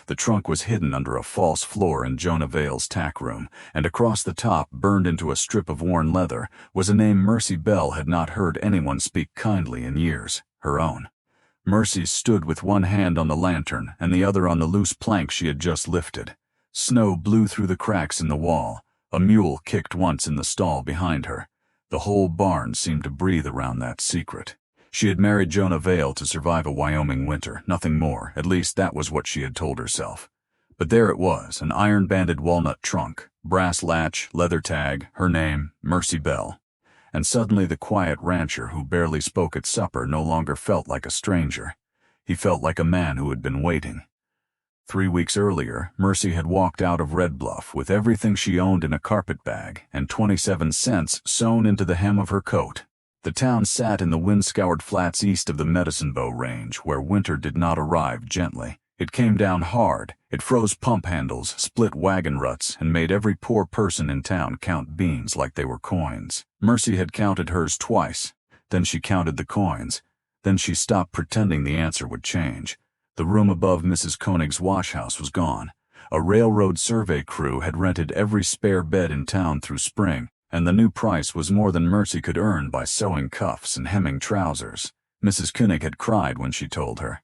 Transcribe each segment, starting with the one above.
The trunk was hidden under a false floor in Jonah Vale's tack room, and across the top, burned into a strip of worn leather, was a name Mercy Bell had not heard anyone speak kindly in years, her own. Mercy stood with one hand on the lantern and the other on the loose plank she had just lifted. Snow blew through the cracks in the wall. A mule kicked once in the stall behind her. The whole barn seemed to breathe around that secret. She had married Jonah Vale to survive a Wyoming winter, nothing more. At least that was what she had told herself. But there it was, an iron-banded walnut trunk, brass latch, leather tag, her name, Mercy Bell. And suddenly the quiet rancher who barely spoke at supper no longer felt like a stranger. He felt like a man who had been waiting. 3 weeks earlier, Mercy had walked out of Red Bluff with everything she owned in a carpet bag and 27 cents sewn into the hem of her coat. The town sat in the wind-scoured flats east of the Medicine Bow Range, where winter did not arrive gently. It came down hard. It froze pump handles, split wagon ruts, and made every poor person in town count beans like they were coins. Mercy had counted hers twice. Then she counted the coins. Then she stopped pretending the answer would change. The room above Mrs. Koenig's washhouse was gone. A railroad survey crew had rented every spare bed in town through spring, and the new price was more than Mercy could earn by sewing cuffs and hemming trousers. Mrs. Koenig had cried when she told her.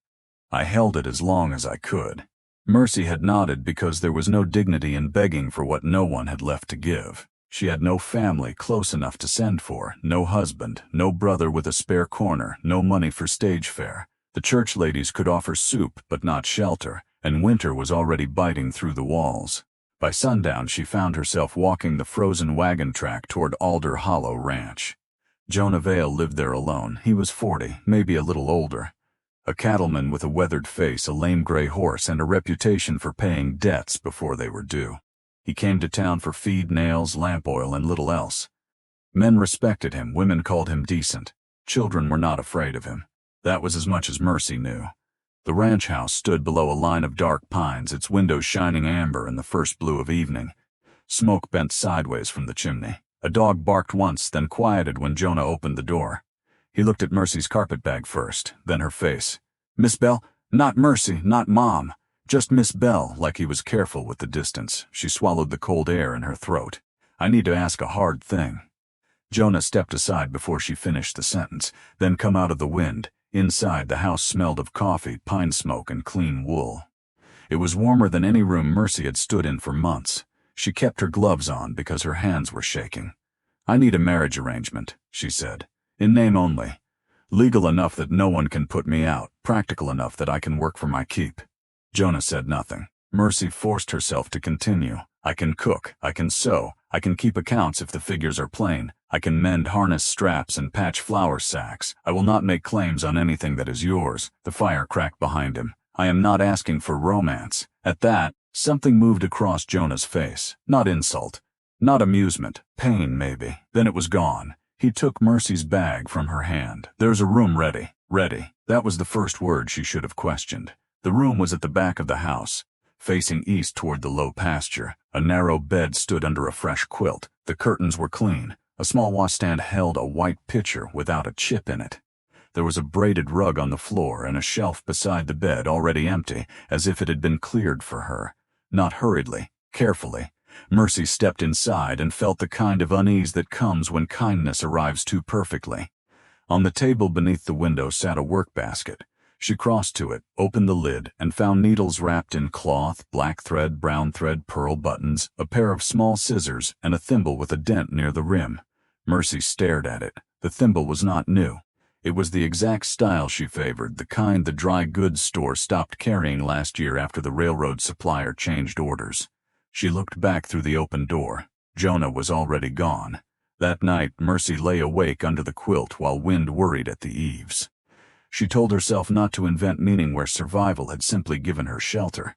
I held it as long as I could. Mercy had nodded because there was no dignity in begging for what no one had left to give. She had no family close enough to send for, no husband, no brother with a spare corner, no money for stage fare. The church ladies could offer soup but not shelter, and winter was already biting through the walls. By sundown she found herself walking the frozen wagon track toward Alder Hollow Ranch. Jonah Vale lived there alone. He was 40, maybe a little older. A cattleman with a weathered face, a lame gray horse, and a reputation for paying debts before they were due. He came to town for feed, nails, lamp oil, and little else. Men respected him, women called him decent. Children were not afraid of him. That was as much as Mercy knew. The ranch house stood below a line of dark pines, its windows shining amber in the first blue of evening. Smoke bent sideways from the chimney. A dog barked once, then quieted when Jonah opened the door. He looked at Mercy's carpetbag first, then her face. Miss Bell? Not Mercy, not Mom. Just Miss Bell, like he was careful with the distance. She swallowed the cold air in her throat. I need to ask a hard thing. Jonah stepped aside before she finished the sentence, then come out of the wind. Inside, the house smelled of coffee, pine smoke, and clean wool. It was warmer than any room Mercy had stood in for months. She kept her gloves on because her hands were shaking. I need a marriage arrangement, she said. In name only. Legal enough that no one can put me out, practical enough that I can work for my keep. Jonah said nothing. Mercy forced herself to continue. I can cook, I can sew, I can keep accounts if the figures are plain, I can mend harness straps and patch flour sacks. I will not make claims on anything that is yours. The fire cracked behind him. I am not asking for romance. At that, something moved across Jonah's face. Not insult. Not amusement. Pain, maybe. Then it was gone. He took Mercy's bag from her hand. There's a room ready. Ready. That was the first word she should have questioned. The room was at the back of the house, facing east toward the low pasture. A narrow bed stood under a fresh quilt. The curtains were clean. A small washstand held a white pitcher without a chip in it. There was a braided rug on the floor and a shelf beside the bed already empty, as if it had been cleared for her. Not hurriedly, carefully. Mercy stepped inside and felt the kind of unease that comes when kindness arrives too perfectly. On the table beneath the window sat a work basket. She crossed to it, opened the lid, and found needles wrapped in cloth, black thread, brown thread, pearl buttons, a pair of small scissors, and a thimble with a dent near the rim. Mercy stared at it. The thimble was not new. It was the exact style she favored, the kind the dry goods store stopped carrying last year after the railroad supplier changed orders. She looked back through the open door. Jonah was already gone. That night, Mercy lay awake under the quilt while wind worried at the eaves. She told herself not to invent meaning where survival had simply given her shelter.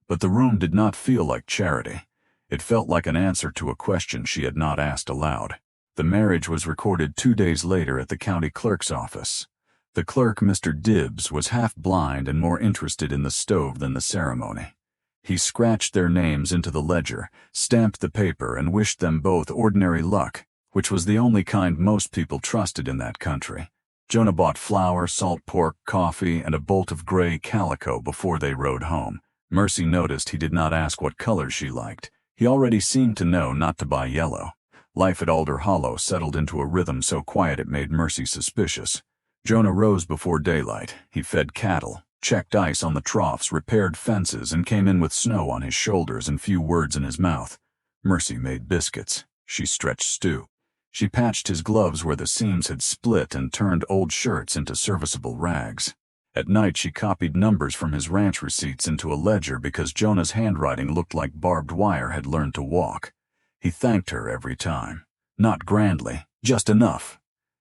But the room did not feel like charity. It felt like an answer to a question she had not asked aloud. The marriage was recorded 2 days later at the county clerk's office. The clerk, Mr. Dibbs, was half blind and more interested in the stove than the ceremony. He scratched their names into the ledger, stamped the paper, and wished them both ordinary luck, which was the only kind most people trusted in that country. Jonah bought flour, salt pork, coffee, and a bolt of gray calico before they rode home. Mercy noticed he did not ask what color she liked. He already seemed to know not to buy yellow. Life at Alder Hollow settled into a rhythm so quiet it made Mercy suspicious. Jonah rose before daylight. He fed cattle, checked ice on the troughs, repaired fences, and came in with snow on his shoulders and few words in his mouth. Mercy made biscuits. She stretched stew. She patched his gloves where the seams had split and turned old shirts into serviceable rags. At night she copied numbers from his ranch receipts into a ledger because Jonah's handwriting looked like barbed wire had learned to walk. He thanked her every time. Not grandly, just enough.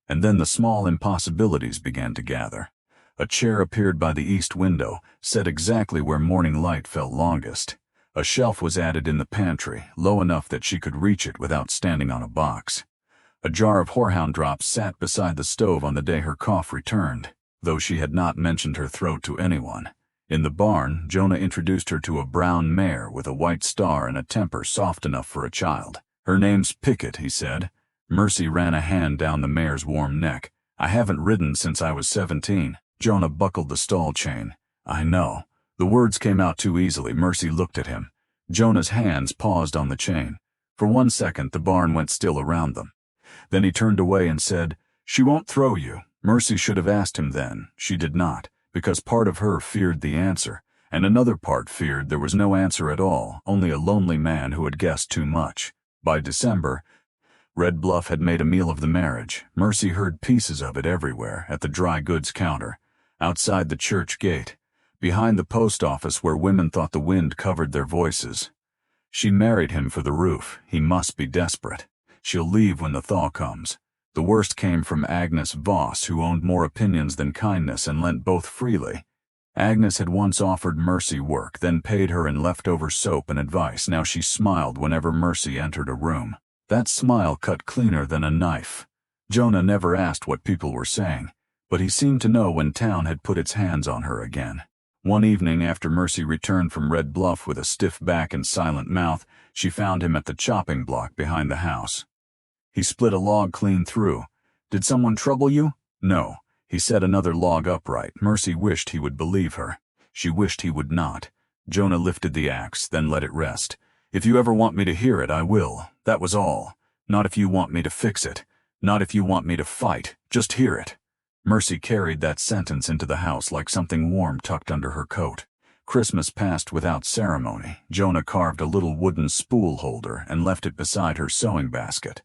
And then the small impossibilities began to gather. A chair appeared by the east window, set exactly where morning light fell longest. A shelf was added in the pantry, low enough that she could reach it without standing on a box. A jar of horehound drops sat beside the stove on the day her cough returned, though she had not mentioned her throat to anyone. In the barn, Jonah introduced her to a brown mare with a white star and a temper soft enough for a child. Her name's Pickett, he said. Mercy ran a hand down the mare's warm neck. I haven't ridden since I was 17. Jonah buckled the stall chain. I know. The words came out too easily. Mercy looked at him. Jonah's hands paused on the chain. For 1 second, the barn went still around them. Then he turned away and said, She won't throw you. Mercy should have asked him then. She did not, because part of her feared the answer, and another part feared there was no answer at all, only a lonely man who had guessed too much. By December, Red Bluff had made a meal of the marriage. Mercy heard pieces of it everywhere, at the dry goods counter, outside the church gate, behind the post office where women thought the wind covered their voices. She married him for the roof. He must be desperate. She'll leave when the thaw comes. The worst came from Agnes Voss, who owned more opinions than kindness and lent both freely. Agnes had once offered Mercy work, then paid her in leftover soap and advice. Now she smiled whenever Mercy entered a room. That smile cut cleaner than a knife. Jonah never asked what people were saying, but he seemed to know when town had put its hands on her again. One evening after Mercy returned from Red Bluff with a stiff back and silent mouth, she found him at the chopping block behind the house. He split a log clean through. Did someone trouble you? No. He set another log upright. Mercy wished he would believe her. She wished he would not. Jonah lifted the axe, then let it rest. If you ever want me to hear it, I will. That was all. Not if you want me to fix it. Not if you want me to fight. Just hear it. Mercy carried that sentence into the house like something warm tucked under her coat. Christmas passed without ceremony. Jonah carved a little wooden spool holder and left it beside her sewing basket.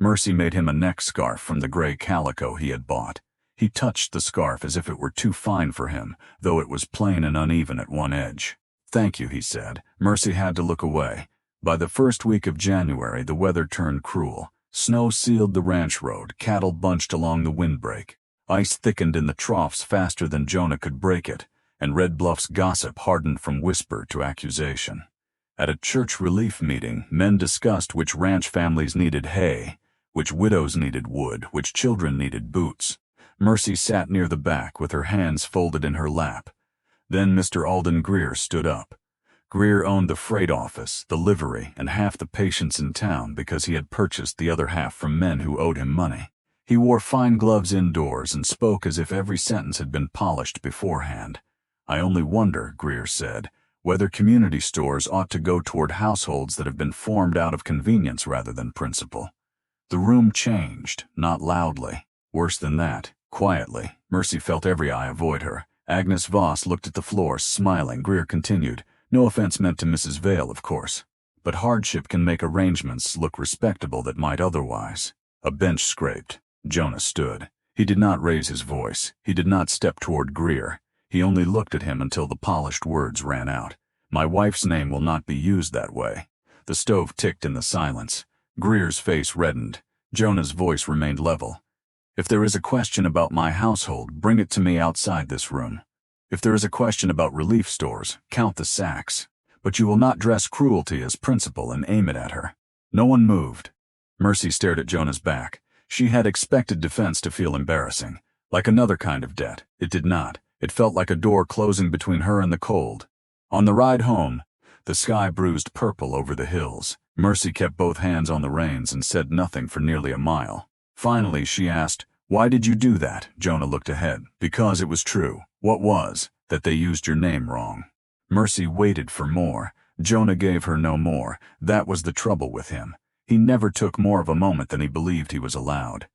Mercy made him a neck scarf from the gray calico he had bought. He touched the scarf as if it were too fine for him, though it was plain and uneven at one edge. Thank you, he said. Mercy had to look away. By the first week of January, the weather turned cruel. Snow sealed the ranch road, cattle bunched along the windbreak. Ice thickened in the troughs faster than Jonah could break it, and Red Bluff's gossip hardened from whisper to accusation. At a church relief meeting, men discussed which ranch families needed hay, which widows needed wood, which children needed boots. Mercy sat near the back with her hands folded in her lap. Then Mr. Alden Greer stood up. Greer owned the freight office, the livery, and half the patients in town because he had purchased the other half from men who owed him money. He wore fine gloves indoors and spoke as if every sentence had been polished beforehand. I only wonder, Greer said, whether community stores ought to go toward households that have been formed out of convenience rather than principle. The room changed, not loudly. Worse than that, quietly. Mercy felt every eye avoid her. Agnes Voss looked at the floor, smiling. Greer continued, No offense meant to Mrs. Vale, of course. But hardship can make arrangements look respectable that might otherwise. A bench scraped. Jonah stood. He did not raise his voice. He did not step toward Greer. He only looked at him until the polished words ran out. My wife's name will not be used that way. The stove ticked in the silence. Greer's face reddened. Jonah's voice remained level. If there is a question about my household, bring it to me outside this room. If there is a question about relief stores, count the sacks. But you will not dress cruelty as principle and aim it at her. No one moved. Mercy stared at Jonah's back. She had expected defense to feel embarrassing, like another kind of debt. It did not. It felt like a door closing between her and the cold. On the ride home, the sky bruised purple over the hills. Mercy kept both hands on the reins and said nothing for nearly a mile. Finally, she asked, Why did you do that? Jonah looked ahead. Because it was true. What was? That they used your name wrong. Mercy waited for more. Jonah gave her no more. That was the trouble with him. He never took more of a moment than he believed he was allowed.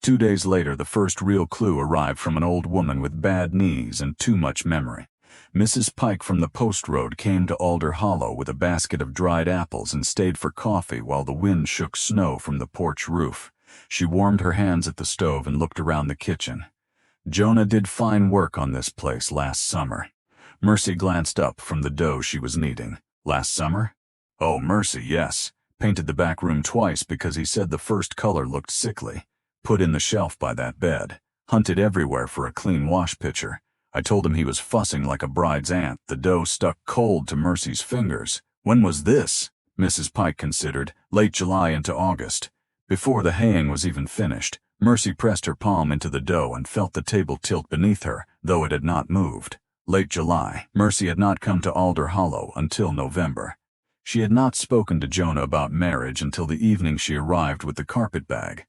2 days later, the first real clue arrived from an old woman with bad knees and too much memory. Mrs. Pike from the post road came to Alder Hollow with a basket of dried apples and stayed for coffee while the wind shook snow from the porch roof. She warmed her hands at the stove and looked around the kitchen. Jonah did fine work on this place last summer. Mercy glanced up from the dough she was kneading. Last summer? Oh, Mercy, yes. Painted the back room twice because he said the first color looked sickly. Put in the shelf by that bed. Hunted everywhere for a clean wash pitcher. I told him he was fussing like a bride's aunt. The dough stuck cold to Mercy's fingers. When was this? Mrs. Pike considered. Late July into August. Before the haying was even finished, Mercy pressed her palm into the dough and felt the table tilt beneath her, though it had not moved. Late July. Mercy had not come to Alder Hollow until November. She had not spoken to Jonah about marriage until the evening she arrived with the carpet bag.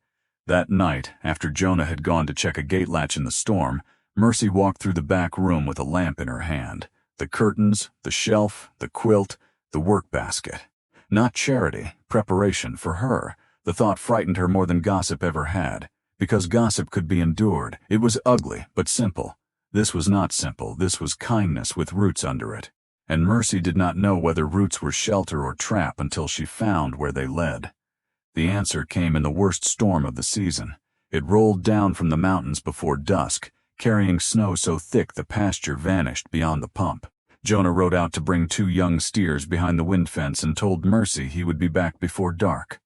That night, after Jonah had gone to check a gate latch in the storm, Mercy walked through the back room with a lamp in her hand. The curtains, the shelf, the quilt, the work basket. Not charity, preparation for her. The thought frightened her more than gossip ever had, because gossip could be endured. It was ugly, but simple. This was not simple. This was kindness with roots under it. And Mercy did not know whether roots were shelter or trap until she found where they led. The answer came in the worst storm of the season. It rolled down from the mountains before dusk, carrying snow so thick the pasture vanished beyond the pump. Jonah rode out to bring 2 young steers behind the wind fence and told Mercy he would be back before dark.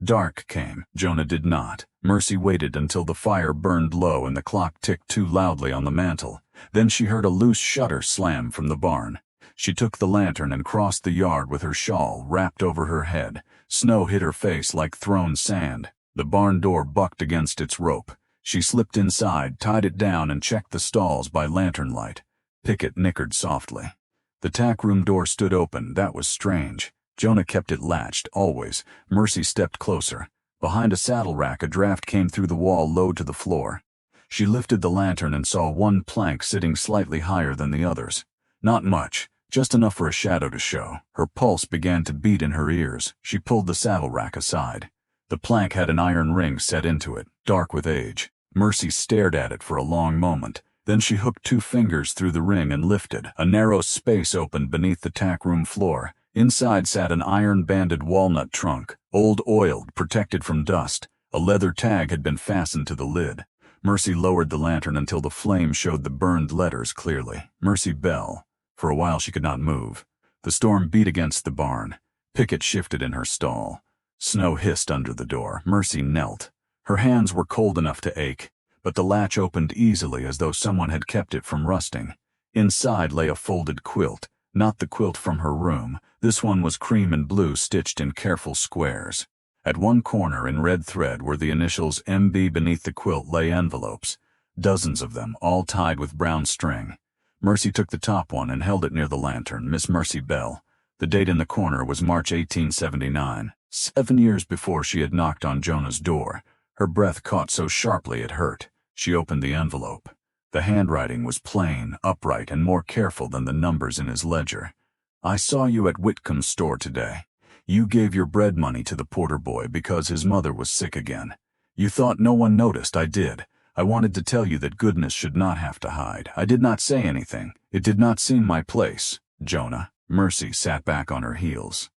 Dark came. Jonah did not. Mercy waited until the fire burned low and the clock ticked too loudly on the mantel. Then she heard a loose shutter slam from the barn. She took the lantern and crossed the yard with her shawl wrapped over her head. Snow hit her face like thrown sand. The barn door bucked against its rope. She slipped inside, tied it down, and checked the stalls by lantern light. Pickett nickered softly. The tack room door stood open. That was strange. Jonah kept it latched, always. Mercy stepped closer. Behind a saddle rack, a draft came through the wall low to the floor. She lifted the lantern and saw one plank sitting slightly higher than the others. Not much, just enough for a shadow to show. Her pulse began to beat in her ears. She pulled the saddle rack aside. The plank had an iron ring set into it, dark with age. Mercy stared at it for a long moment. Then she hooked 2 fingers through the ring and lifted. A narrow space opened beneath the tack room floor. Inside sat an iron-banded walnut trunk, old oiled, protected from dust. A leather tag had been fastened to the lid. Mercy lowered the lantern until the flame showed the burned letters clearly. Mercy Bell. For a while she could not move. The storm beat against the barn. Pickett shifted in her stall. Snow hissed under the door. Mercy knelt. Her hands were cold enough to ache, but the latch opened easily as though someone had kept it from rusting. Inside lay a folded quilt. Not the quilt from her room. This one was cream and blue, stitched in careful squares. At one corner in red thread were the initials MB. Beneath the quilt lay envelopes. Dozens of them, all tied with brown string. Mercy took the top one and held it near the lantern. Miss Mercy Bell. The date in the corner was March 1879. 7 years before she had knocked on Jonah's door. Her breath caught so sharply it hurt. She opened the envelope. The handwriting was plain, upright, and more careful than the numbers in his ledger. I saw you at Whitcomb's store today. You gave your bread money to the porter boy because his mother was sick again. You thought no one noticed. I did. I wanted to tell you that goodness should not have to hide. I did not say anything. It did not seem my place. Jonah. Mercy sat back on her heels.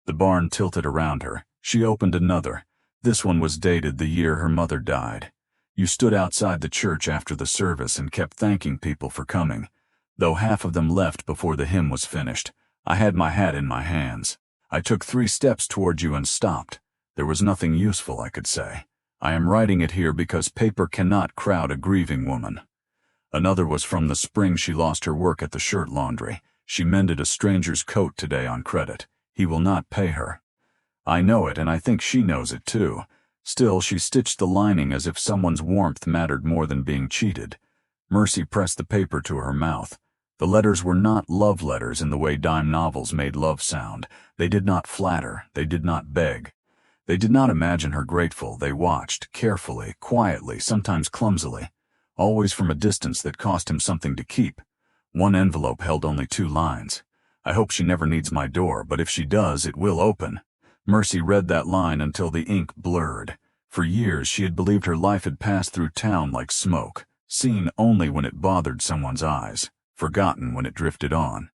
The barn tilted around her. She opened another. This one was dated the year her mother died. You stood outside the church after the service and kept thanking people for coming. Though half of them left before the hymn was finished, I had my hat in my hands. I took 3 steps toward you and stopped. There was nothing useful I could say. I am writing it here because paper cannot crowd a grieving woman. Another was from the spring she lost her work at the shirt laundry. She mended a stranger's coat today on credit. He will not pay her. I know it, and I think she knows it too. Still, she stitched the lining as if someone's warmth mattered more than being cheated. Mercy pressed the paper to her mouth. The letters were not love letters in the way dime novels made love sound. They did not flatter. They did not beg. They did not imagine her grateful. They watched, carefully, quietly, sometimes clumsily, always from a distance that cost him something to keep. One envelope held only 2 lines. "I hope she never needs my door, but if she does, it will open." Mercy read that line until the ink blurred. For years she had believed her life had passed through town like smoke, seen only when it bothered someone's eyes, forgotten when it drifted on.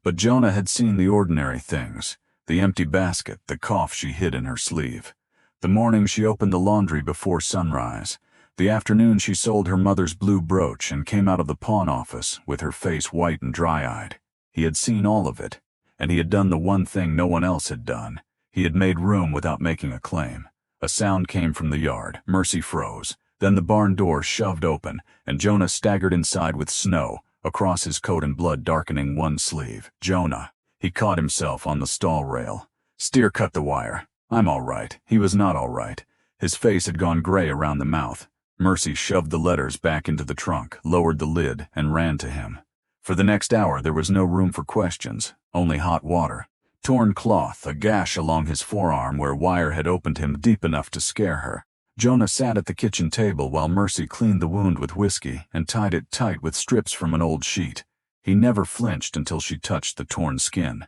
But Jonah had seen the ordinary things, the empty basket, the cough she hid in her sleeve. The morning she opened the laundry before sunrise. The afternoon she sold her mother's blue brooch and came out of the pawn office with her face white and dry-eyed. He had seen all of it, and he had done the one thing no one else had done. He had made room without making a claim. A sound came from the yard. Mercy froze. Then the barn door shoved open, and Jonah staggered inside with snow across his coat and blood darkening one sleeve. "Jonah." He caught himself on the stall rail. "Steer cut the wire." "I'm all right." He was not all right. His face had gone gray around the mouth. Mercy shoved the letters back into the trunk, lowered the lid, and ran to him. For the next hour there was no room for questions, only hot water. Torn cloth, a gash along his forearm where wire had opened him deep enough to scare her. Jonah sat at the kitchen table while Mercy cleaned the wound with whiskey and tied it tight with strips from an old sheet. He never flinched until she touched the torn skin.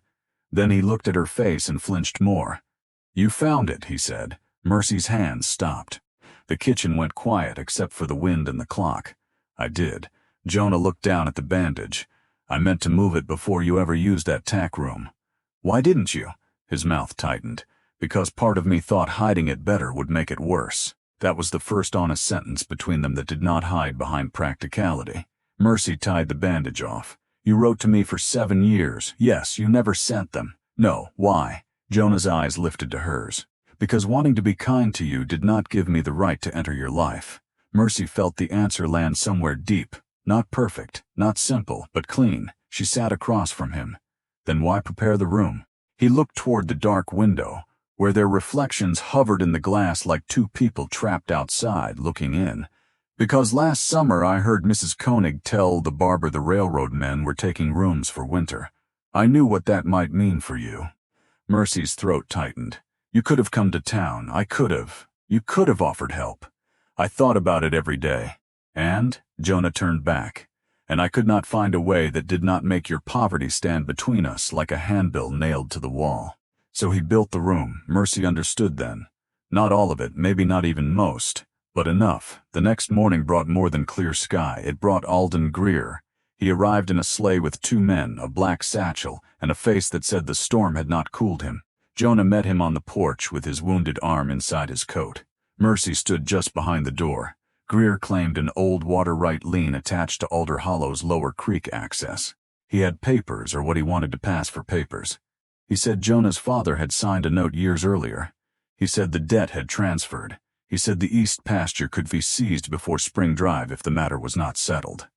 Then he looked at her face and flinched more. "You found it," he said. Mercy's hands stopped. The kitchen went quiet except for the wind and the clock. "I did." Jonah looked down at the bandage. "I meant to move it before you ever used that tack room." "Why didn't you?" His mouth tightened. "Because part of me thought hiding it better would make it worse." That was the first honest sentence between them that did not hide behind practicality. Mercy tied the bandage off. "You wrote to me for 7 years. Yes, you never sent them." "No, why?" Jonah's eyes lifted to hers. "Because wanting to be kind to you did not give me the right to enter your life." Mercy felt the answer land somewhere deep. Not perfect, not simple, but clean. She sat across from him. "Then why prepare the room?" He looked toward the dark window, where their reflections hovered in the glass like 2 people trapped outside looking in. "Because last summer I heard Mrs. Koenig tell the barber the railroad men were taking rooms for winter. I knew what that might mean for you." Mercy's throat tightened. "You could have come to town. I could have. You could have offered help. I thought about it every day." "And?" Jonah turned back. "And I could not find a way that did not make your poverty stand between us like a handbill nailed to the wall. So he built the room." Mercy understood then. Not all of it, maybe not even most, but enough. The next morning brought more than clear sky. It brought Alden Greer. He arrived in a sleigh with 2 men, a black satchel, and a face that said the storm had not cooled him. Jonah met him on the porch with his wounded arm inside his coat. Mercy stood just behind the door. Greer claimed an old water-right lien attached to Alder Hollow's Lower Creek access. He had papers, or what he wanted to pass for papers. He said Jonah's father had signed a note years earlier. He said the debt had transferred. He said the east pasture could be seized before spring drive if the matter was not settled.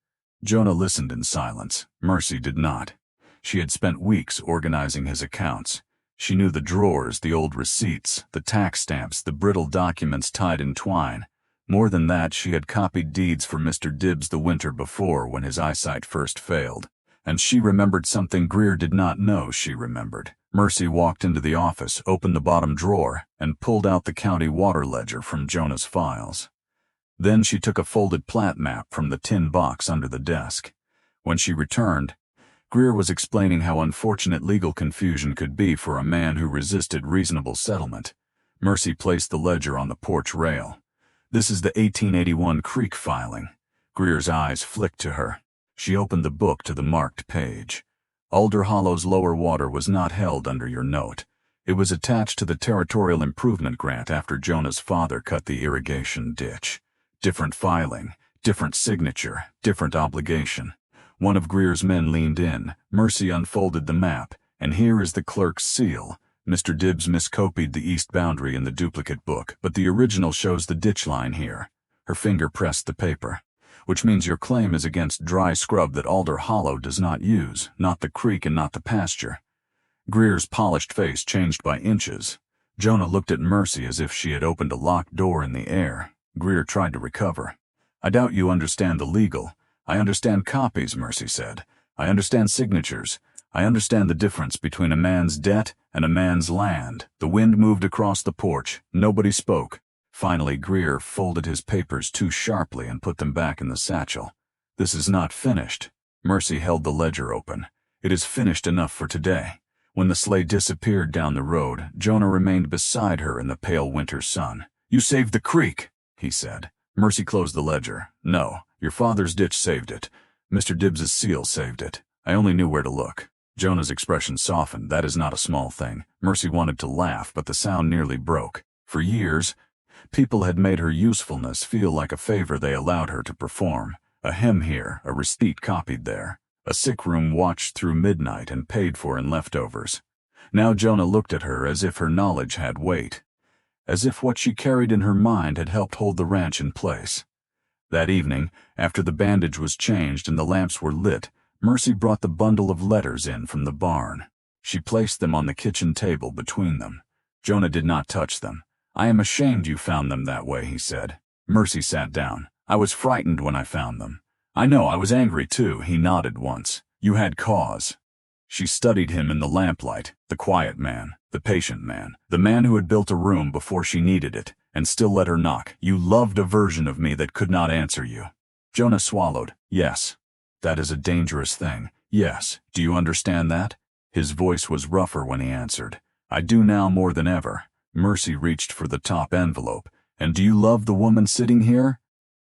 Jonah listened in silence. Mercy did not. She had spent weeks organizing his accounts. She knew the drawers, the old receipts, the tax stamps, the brittle documents tied in twine. More than that, she had copied deeds for Mr. Dibbs the winter before when his eyesight first failed. And she remembered something Greer did not know she remembered. Mercy walked into the office, opened the bottom drawer, and pulled out the county water ledger from Jonah's files. Then she took a folded plat map from the tin box under the desk. When she returned, Greer was explaining how unfortunate legal confusion could be for a man who resisted reasonable settlement. Mercy placed the ledger on the porch rail. "This is the 1881 Creek filing." Greer's eyes flicked to her. She opened the book to the marked page. "Alder Hollow's lower water was not held under your note. It was attached to the Territorial Improvement Grant after Jonah's father cut the irrigation ditch. Different filing, different signature, different obligation." One of Greer's men leaned in. Mercy unfolded the map, and here is the clerk's seal. Mr. Dibbs miscopied the east boundary in the duplicate book, but the original shows the ditch line here. Her finger pressed the paper. "Which means your claim is against dry scrub that Alder Hollow does not use, not the creek and not the pasture." Greer's polished face changed by inches. Jonah looked at Mercy as if she had opened a locked door in the air. Greer tried to recover. "I doubt you understand the legal." "I understand copies," Mercy said. "I understand signatures. I understand the difference between a man's debt and a man's land." The wind moved across the porch. Nobody spoke. Finally, Greer folded his papers too sharply and put them back in the satchel. "This is not finished." Mercy held the ledger open. "It is finished enough for today." When the sleigh disappeared down the road, Jonah remained beside her in the pale winter sun. "You saved the creek," he said. Mercy closed the ledger. "No, your father's ditch saved it. Mr. Dibbs's seal saved it. I only knew where to look." Jonah's expression softened. "That is not a small thing." Mercy wanted to laugh, but the sound nearly broke. For years, people had made her usefulness feel like a favor they allowed her to perform. A hymn here, a receipt copied there. A sick room watched through midnight and paid for in leftovers. Now Jonah looked at her as if her knowledge had weight, as if what she carried in her mind had helped hold the ranch in place. That evening, after the bandage was changed and the lamps were lit, Mercy brought the bundle of letters in from the barn. She placed them on the kitchen table between them. Jonah did not touch them. "I am ashamed you found them that way," he said. Mercy sat down. "I was frightened when I found them." "I know, I was angry too," he nodded once. "You had cause." She studied him in the lamplight, the quiet man, the patient man, the man who had built a room before she needed it, and still let her knock. "You loved a version of me that could not answer you." Jonah swallowed. "Yes. That is a dangerous thing. Yes. Do you understand that?" His voice was rougher when he answered. "I do now more than ever." Mercy reached for the top envelope. "And do you love the woman sitting here?"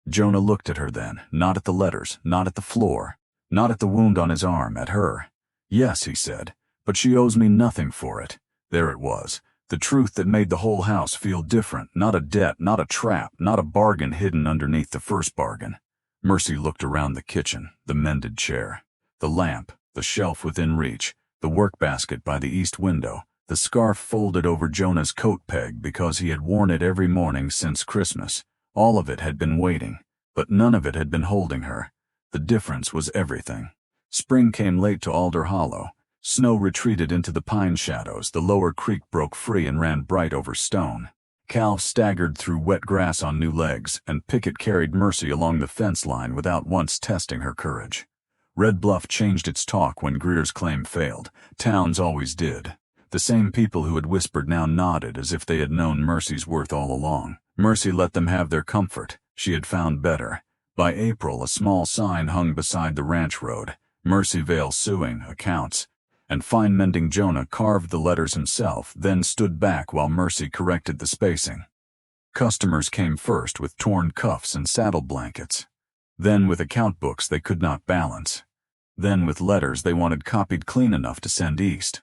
Jonah looked at her then, not at the letters, not at the floor, not at the wound on his arm, at her. "Yes," he said, "but she owes me nothing for it." There it was, the truth that made the whole house feel different, not a debt, not a trap, not a bargain hidden underneath the first bargain. Mercy looked around the kitchen, the mended chair, the lamp, the shelf within reach, the workbasket by the east window, the scarf folded over Jonah's coat peg because he had worn it every morning since Christmas. All of it had been waiting, but none of it had been holding her. The difference was everything. Spring came late to Alder Hollow. Snow retreated into the pine shadows, the lower creek broke free and ran bright over stone. Cal staggered through wet grass on new legs, and Pickett carried Mercy along the fence line without once testing her courage. Red Bluff changed its talk when Greer's claim failed. Towns always did. The same people who had whispered now nodded as if they had known Mercy's worth all along. Mercy let them have their comfort. She had found better. By April, a small sign hung beside the ranch road. Mercy Vale suing, accounts. And fine-mending Jonah carved the letters himself, then stood back while Mercy corrected the spacing. Customers came first with torn cuffs and saddle blankets. Then with account books they could not balance. Then with letters they wanted copied clean enough to send east.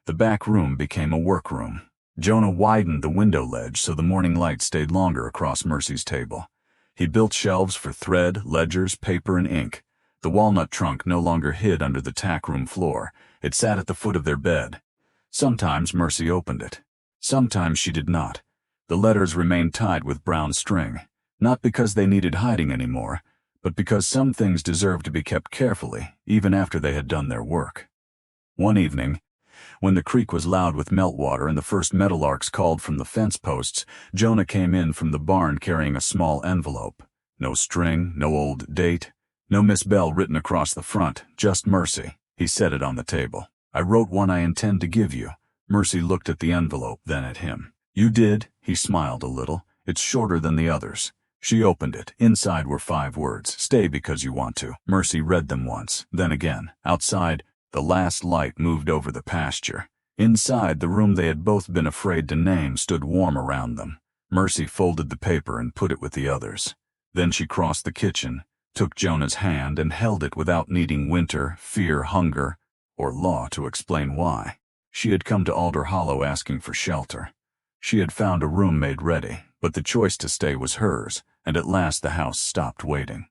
The back room became a workroom. Jonah widened the window ledge so the morning light stayed longer across Mercy's table. He built shelves for thread, ledgers, paper, and ink. The walnut trunk no longer hid under the tack room floor. It sat at the foot of their bed. Sometimes Mercy opened it. Sometimes she did not. The letters remained tied with brown string, not because they needed hiding anymore, but because some things deserved to be kept carefully, even after they had done their work. One evening, when the creek was loud with meltwater and the first meadowlarks called from the fence posts, Jonah came in from the barn carrying a small envelope. No string, no old date, no Miss Bell written across the front, just Mercy. He set it on the table. "I wrote one I intend to give you." Mercy looked at the envelope, then at him. "You did?" He smiled a little. "It's shorter than the others." She opened it. Inside were 5 words. "Stay because you want to." Mercy read them once, then again. Outside, the last light moved over the pasture. Inside, the room they had both been afraid to name stood warm around them. Mercy folded the paper and put it with the others. Then she crossed the kitchen, took Jonah's hand, and held it without needing winter, fear, hunger, or law to explain why. She had come to Alder Hollow asking for shelter. She had found a room made ready, but the choice to stay was hers, and at last the house stopped waiting.